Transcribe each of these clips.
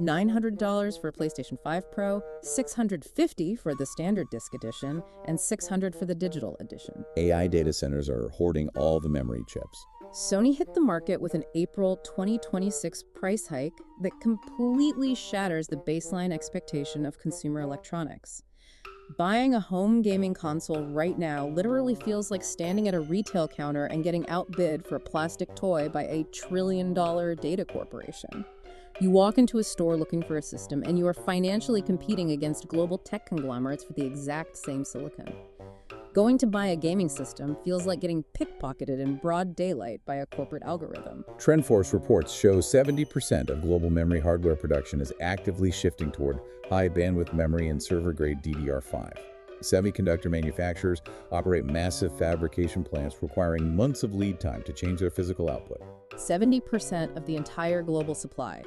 $900 for a PlayStation 5 Pro, $650 for the standard disc edition, and $600 for the digital edition. AI data centers are hoarding all the memory chips. Sony hit the market with an April 2026 price hike that completely shatters the baseline expectation of consumer electronics. Buying a home gaming console right now literally feels like standing at a retail counter and getting outbid for a plastic toy by a trillion-dollar data corporation. You walk into a store looking for a system, and you are financially competing against global tech conglomerates for the exact same silicon. Going to buy a gaming system feels like getting pickpocketed in broad daylight by a corporate algorithm. TrendForce reports show 70% of global memory hardware production is actively shifting toward high-bandwidth memory and server-grade DDR5. Semiconductor manufacturers operate massive fabrication plants requiring months of lead time to change their physical output. 70% of the entire global supply.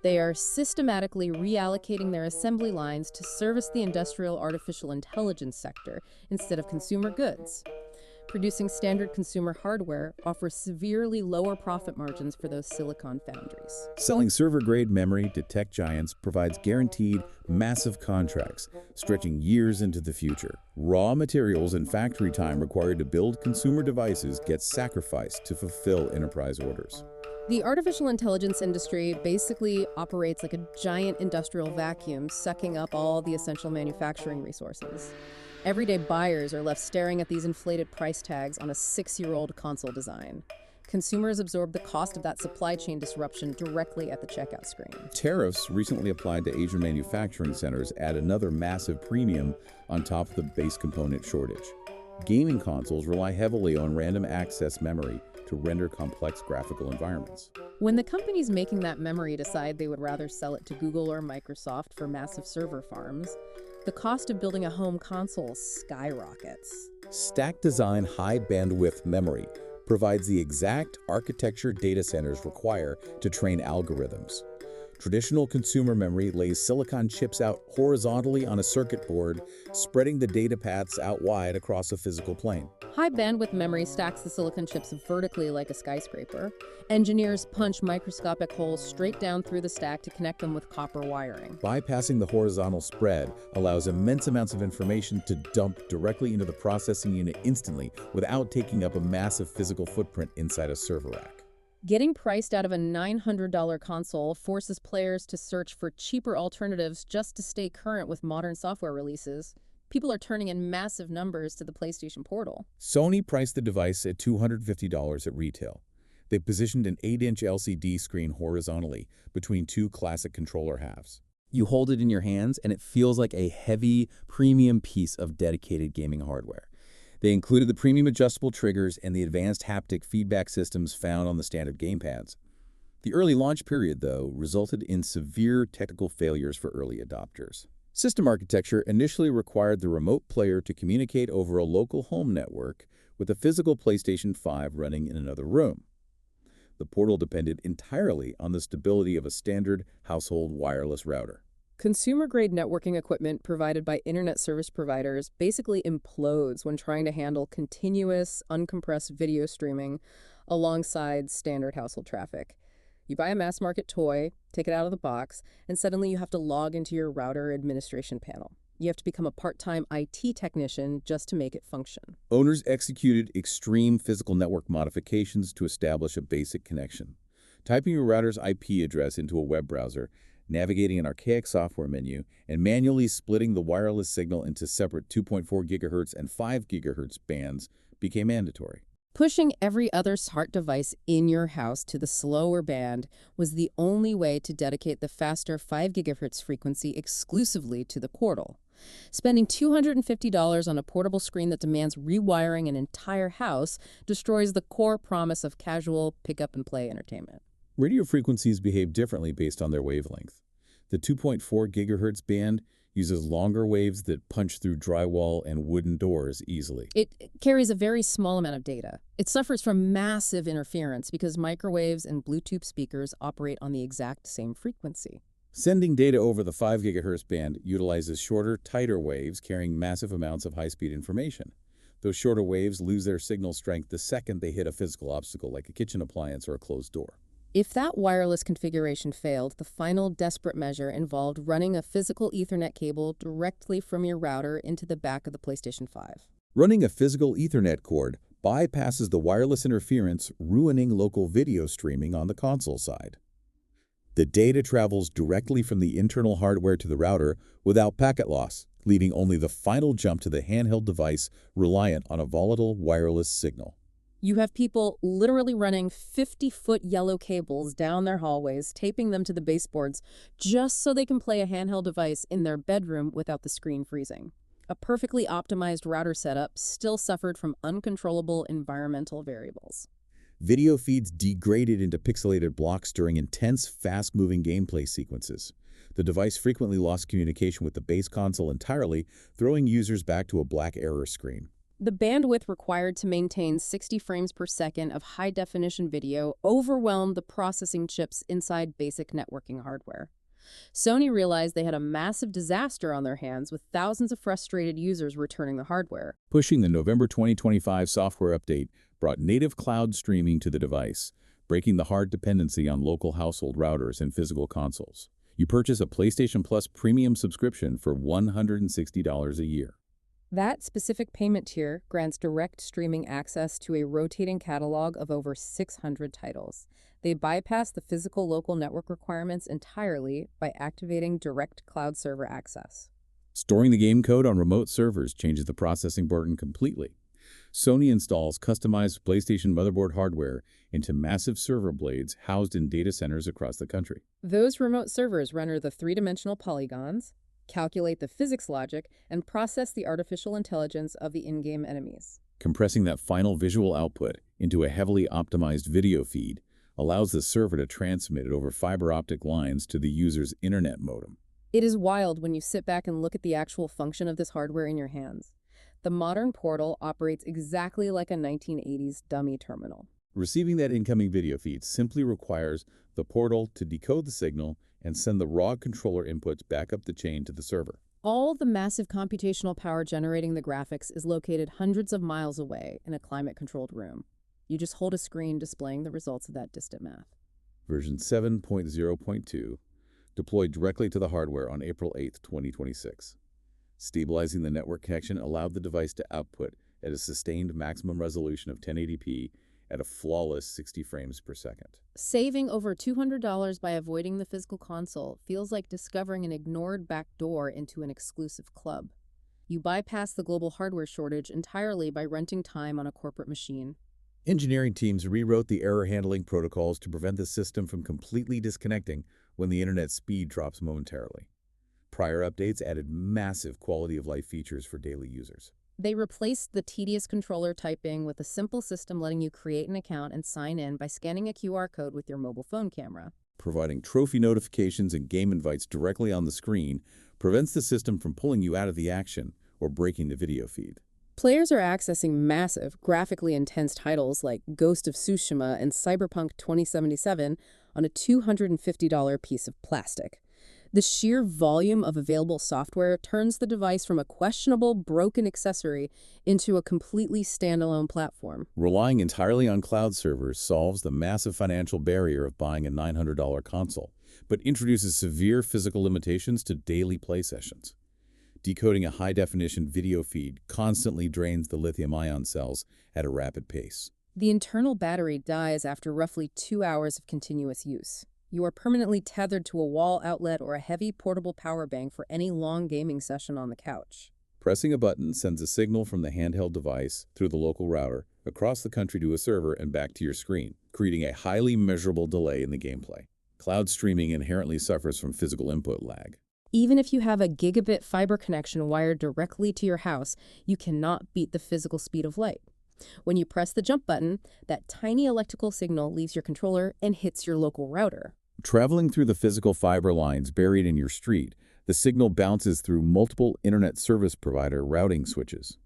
They are systematically reallocating their assembly lines to service the industrial artificial intelligence sector instead of consumer goods. Producing standard consumer hardware offers severely lower profit margins for those silicon foundries. Selling server-grade memory to tech giants provides guaranteed, massive contracts, stretching years into the future. Raw materials and factory time required to build consumer devices get sacrificed to fulfill enterprise orders. The artificial intelligence industry basically operates like a giant industrial vacuum, sucking up all the essential manufacturing resources. Everyday buyers are left staring at these inflated price tags on a 6-year-old console design. Consumers absorb the cost of that supply chain disruption directly at the checkout screen. Tariffs recently applied to Asian manufacturing centers add another massive premium on top of the base component shortage. Gaming consoles rely heavily on random access memory to render complex graphical environments. When the companies making that memory decide they would rather sell it to Google or Microsoft for massive server farms, the cost of building a home console skyrockets. Stack design high-bandwidth memory provides the exact architecture data centers require to train algorithms. Traditional consumer memory lays silicon chips out horizontally on a circuit board, spreading the data paths out wide across a physical plane. High bandwidth memory stacks the silicon chips vertically like a skyscraper. Engineers punch microscopic holes straight down through the stack to connect them with copper wiring. Bypassing the horizontal spread allows immense amounts of information to dump directly into the processing unit instantly without taking up a massive physical footprint inside a server rack. Getting priced out of a $900 console forces players to search for cheaper alternatives just to stay current with modern software releases. People are turning in massive numbers to the PlayStation Portal. Sony priced the device at $250 at retail. They positioned an 8-inch LCD screen horizontally between two classic controller halves. You hold it in your hands and it feels like a heavy, premium piece of dedicated gaming hardware. They included the premium adjustable triggers and the advanced haptic feedback systems found on the standard gamepads. The early launch period, though, resulted in severe technical failures for early adopters. System architecture initially required the remote player to communicate over a local home network with a physical PlayStation 5 running in another room. The Portal depended entirely on the stability of a standard household wireless router. Consumer-grade networking equipment provided by internet service providers basically implodes when trying to handle continuous, uncompressed video streaming alongside standard household traffic. You buy a mass-market toy, take it out of the box, and suddenly you have to log into your router administration panel. You have to become a part-time IT technician just to make it function. Owners executed extreme physical network modifications to establish a basic connection. Typing your router's IP address into a web browser, navigating an archaic software menu, and manually splitting the wireless signal into separate 2.4 GHz and 5 GHz bands became mandatory. Pushing every other smart device in your house to the slower band was the only way to dedicate the faster 5 GHz frequency exclusively to the Portal. Spending $250 on a portable screen that demands rewiring an entire house destroys the core promise of casual pick-up-and-play entertainment. Radio frequencies behave differently based on their wavelength. The 2.4 GHz band uses longer waves that punch through drywall and wooden doors easily. It carries a very small amount of data. It suffers from massive interference because microwaves and Bluetooth speakers operate on the exact same frequency. Sending data over the 5 GHz band utilizes shorter, tighter waves carrying massive amounts of high-speed information. Those shorter waves lose their signal strength the second they hit a physical obstacle like a kitchen appliance or a closed door. If that wireless configuration failed, the final desperate measure involved running a physical Ethernet cable directly from your router into the back of the PlayStation 5. Running a physical Ethernet cord bypasses the wireless interference, ruining local video streaming on the console side. The data travels directly from the internal hardware to the router without packet loss, leaving only the final jump to the handheld device reliant on a volatile wireless signal. You have people literally running 50-foot yellow cables down their hallways, taping them to the baseboards, just so they can play a handheld device in their bedroom without the screen freezing. A perfectly optimized router setup still suffered from uncontrollable environmental variables. Video feeds degraded into pixelated blocks during intense, fast-moving gameplay sequences. The device frequently lost communication with the base console entirely, throwing users back to a black error screen. The bandwidth required to maintain 60 frames per second of high-definition video overwhelmed the processing chips inside basic networking hardware. Sony realized they had a massive disaster on their hands, with thousands of frustrated users returning the hardware. Pushing the November 2025 software update brought native cloud streaming to the device, breaking the hard dependency on local household routers and physical consoles. You purchase a PlayStation Plus premium subscription for $160 a year. That specific payment tier grants direct streaming access to a rotating catalog of over 600 titles. They bypass the physical local network requirements entirely by activating direct cloud server access. Storing the game code on remote servers changes the processing burden completely. Sony installs customized PlayStation motherboard hardware into massive server blades housed in data centers across the country. Those remote servers render the three-dimensional polygons, calculate the physics logic, and process the artificial intelligence of the in-game enemies. Compressing that final visual output into a heavily optimized video feed allows the server to transmit it over fiber optic lines to the user's internet modem. It is wild when you sit back and look at the actual function of this hardware in your hands. The modern portal operates exactly like a 1980s dummy terminal. Receiving that incoming video feed simply requires the portal to decode the signal and send the raw controller inputs back up the chain to the server. All the massive computational power generating the graphics is located hundreds of miles away in a climate-controlled room. You just hold a screen displaying the results of that distant math. Version 7.0.2, deployed directly to the hardware on April 8, 2026. Stabilizing the network connection allowed the device to output at a sustained maximum resolution of 1080p at a flawless 60 frames per second. Saving over $200 by avoiding the physical console feels like discovering an ignored back door into an exclusive club. You bypass the global hardware shortage entirely by renting time on a corporate machine. Engineering teams rewrote the error handling protocols to prevent the system from completely disconnecting when the internet speed drops momentarily. Prior updates added massive quality-of-life features for daily users. They replaced the tedious controller typing with a simple system letting you create an account and sign in by scanning a QR code with your mobile phone camera. Providing trophy notifications and game invites directly on the screen prevents the system from pulling you out of the action or breaking the video feed. Players are accessing massive, graphically intense titles like Ghost of Tsushima and Cyberpunk 2077 on a $250 piece of plastic. The sheer volume of available software turns the device from a questionable, broken accessory into a completely standalone platform. Relying entirely on cloud servers solves the massive financial barrier of buying a $900 console, but introduces severe physical limitations to daily play sessions. Decoding a high-definition video feed constantly drains the lithium-ion cells at a rapid pace. The internal battery dies after roughly 2 hours of continuous use. You are permanently tethered to a wall outlet or a heavy portable power bank for any long gaming session on the couch. Pressing a button sends a signal from the handheld device through the local router across the country to a server and back to your screen, creating a highly measurable delay in the gameplay. Cloud streaming inherently suffers from physical input lag. Even if you have a gigabit fiber connection wired directly to your house, you cannot beat the physical speed of light. When you press the jump button, that tiny electrical signal leaves your controller and hits your local router. Traveling through the physical fiber lines buried in your street, the signal bounces through multiple internet service provider routing switches.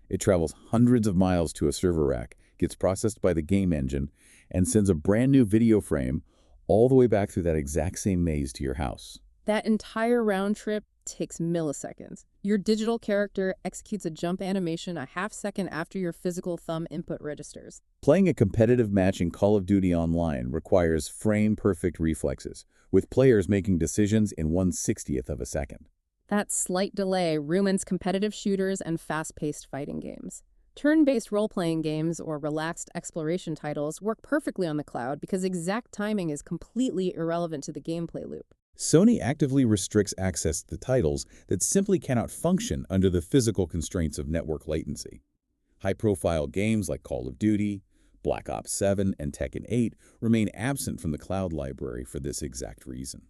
It travels hundreds of miles to a server rack, gets processed by the game engine, and sends a brand new video frame all the way back through that exact same maze to your house. That entire round trip takes milliseconds. Your digital character executes a jump animation a half second after your physical thumb input registers. Playing a competitive match in Call of Duty Online requires frame-perfect reflexes, with players making decisions in 1/60th of a second. That slight delay ruins competitive shooters and fast-paced fighting games. Turn-based role-playing games or relaxed exploration titles work perfectly on the cloud because exact timing is completely irrelevant to the gameplay loop. Sony actively restricts access to titles that simply cannot function under the physical constraints of network latency. High-profile games like Call of Duty, Black Ops 7, and Tekken 8 remain absent from the cloud library for this exact reason.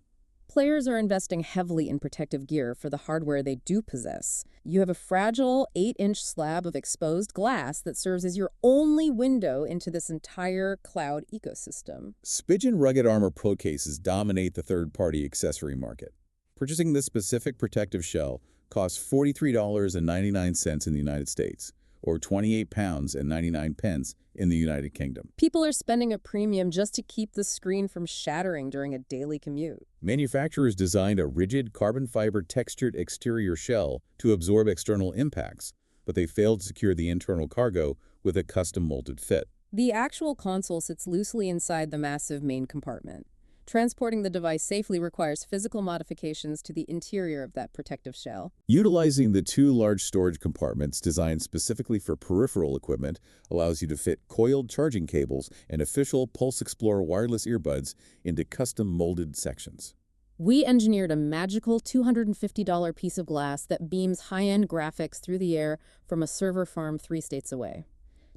Players are investing heavily in protective gear for the hardware they do possess. You have a fragile 8-inch slab of exposed glass that serves as your only window into this entire cloud ecosystem. Spigen rugged armor Pro cases dominate the third-party accessory market. Purchasing this specific protective shell costs $43.99 in the United States, or £28.99 in the United Kingdom. People are spending a premium just to keep the screen from shattering during a daily commute. Manufacturers designed a rigid carbon fiber textured exterior shell to absorb external impacts, but they failed to secure the internal cargo with a custom molded fit. The actual console sits loosely inside the massive main compartment. Transporting the device safely requires physical modifications to the interior of that protective shell. Utilizing the two large storage compartments designed specifically for peripheral equipment allows you to fit coiled charging cables and official Pulse Explorer wireless earbuds into custom molded sections. We engineered a magical $250 piece of glass that beams high-end graphics through the air from a server farm 3 states away.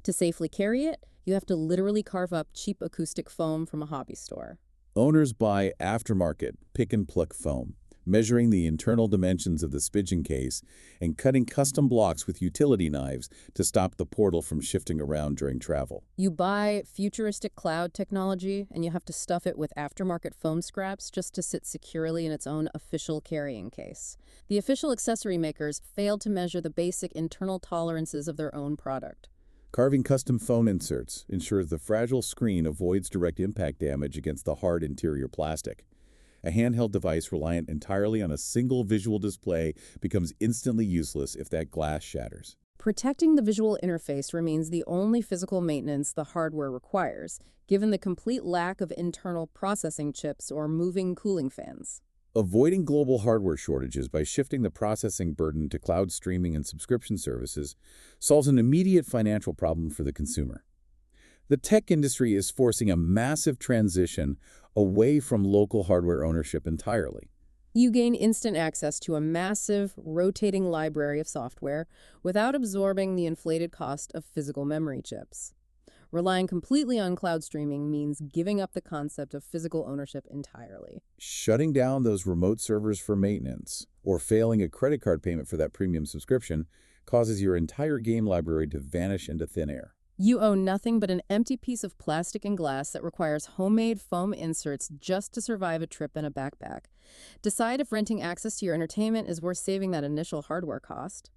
To safely carry it, you have to literally carve up cheap acoustic foam from a hobby store. Owners buy aftermarket pick-and-pluck foam, measuring the internal dimensions of the Spigen case and cutting custom blocks with utility knives to stop the portal from shifting around during travel. You buy futuristic cloud technology, and you have to stuff it with aftermarket foam scraps just to sit securely in its own official carrying case. The official accessory makers failed to measure the basic internal tolerances of their own product. Carving custom foam inserts ensures the fragile screen avoids direct impact damage against the hard interior plastic. A handheld device reliant entirely on a single visual display becomes instantly useless if that glass shatters. Protecting the visual interface remains the only physical maintenance the hardware requires, given the complete lack of internal processing chips or moving cooling fans. Avoiding global hardware shortages by shifting the processing burden to cloud streaming and subscription services solves an immediate financial problem for the consumer. The tech industry is forcing a massive transition away from local hardware ownership entirely. You gain instant access to a massive, rotating library of software without absorbing the inflated cost of physical memory chips. Relying completely on cloud streaming means giving up the concept of physical ownership entirely. Shutting down those remote servers for maintenance or failing a credit card payment for that premium subscription causes your entire game library to vanish into thin air. You own nothing but an empty piece of plastic and glass that requires homemade foam inserts just to survive a trip in a backpack. Decide if renting access to your entertainment is worth saving that initial hardware cost.